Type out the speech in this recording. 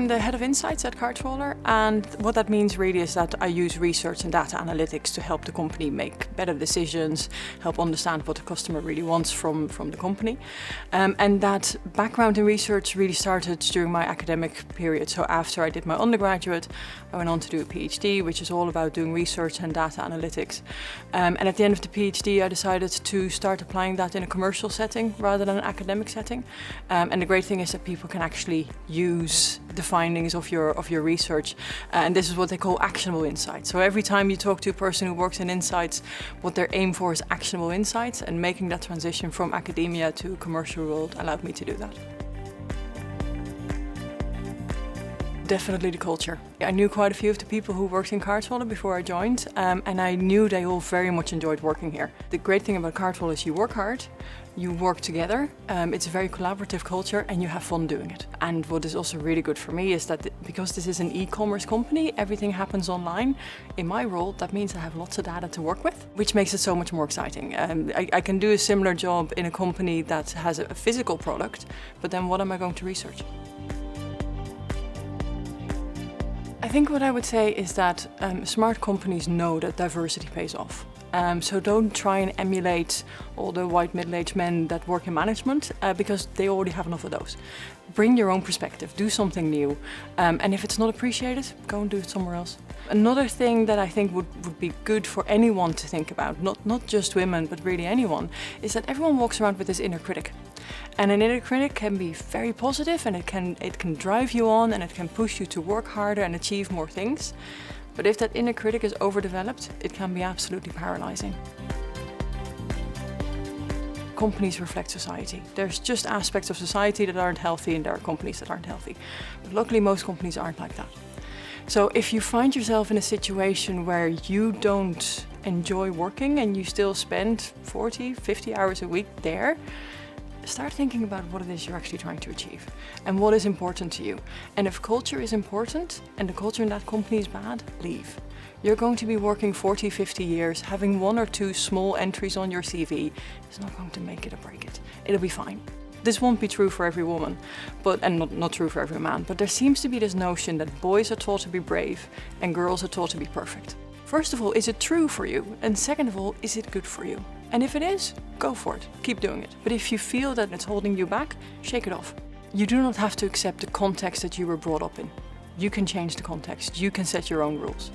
I'm the head of insights at Car Trawler, and what that means really is that I use research and data analytics to help the company make better decisions, help understand what the customer really wants from the company. And that background in research really started during my academic period. So after I did my undergraduate, I went on to do a PhD, which is all about doing research and data analytics. And at the end of the PhD, I decided to start applying that in a commercial setting rather than an academic setting. And the great thing is that people can actually use the findings of your research, and this is what they call actionable insights. So every time you talk to a person who works in insights, what they're aiming for is actionable insights, and making that transition from academia to commercial world allowed me to do that. Definitely the culture. I knew quite a few of the people who worked in Car Trawler before I joined, and I knew they all very much enjoyed working here. The great thing about Car Trawler is you work hard, you work together, it's a very collaborative culture, and you have fun doing it. And what is also really good for me is that because this is an e-commerce company, everything happens online. In my role, that means I have lots of data to work with, which makes it so much more exciting. I can do a similar job in a company that has a physical product, but then what am I going to research? I think what I would say is that smart companies know that diversity pays off. So don't try and emulate all the white middle-aged men that work in management because they already have enough of those. Bring your own perspective, do something new, and if it's not appreciated, go and do it somewhere else. Another thing that I think would be good for anyone to think about, not just women, but really anyone, is that everyone walks around with this inner critic. And an inner critic can be very positive, and it can drive you on, and it can push you to work harder and achieve more things. But if that inner critic is overdeveloped, it can be absolutely paralyzing. Companies reflect society. There's just aspects of society that aren't healthy, and there are companies that aren't healthy. But luckily, most companies aren't like that. So if you find yourself in a situation where you don't enjoy working and you still spend 40, 50 hours a week there, start thinking about what it is you're actually trying to achieve and what is important to you. And if culture is important and the culture in that company is bad, leave. You're going to be working 40, 50 years, having 1 or 2 small entries on your CV is not going to make it or break it. It'll be fine. This won't be true for every woman, and not true for every man, but there seems to be this notion that boys are taught to be brave and girls are taught to be perfect. First of all, is it true for you? And second of all, is it good for you? And if it is, go for it. Keep doing it. But if you feel that it's holding you back, shake it off. You do not have to accept the context that you were brought up in. You can change the context. You can set your own rules.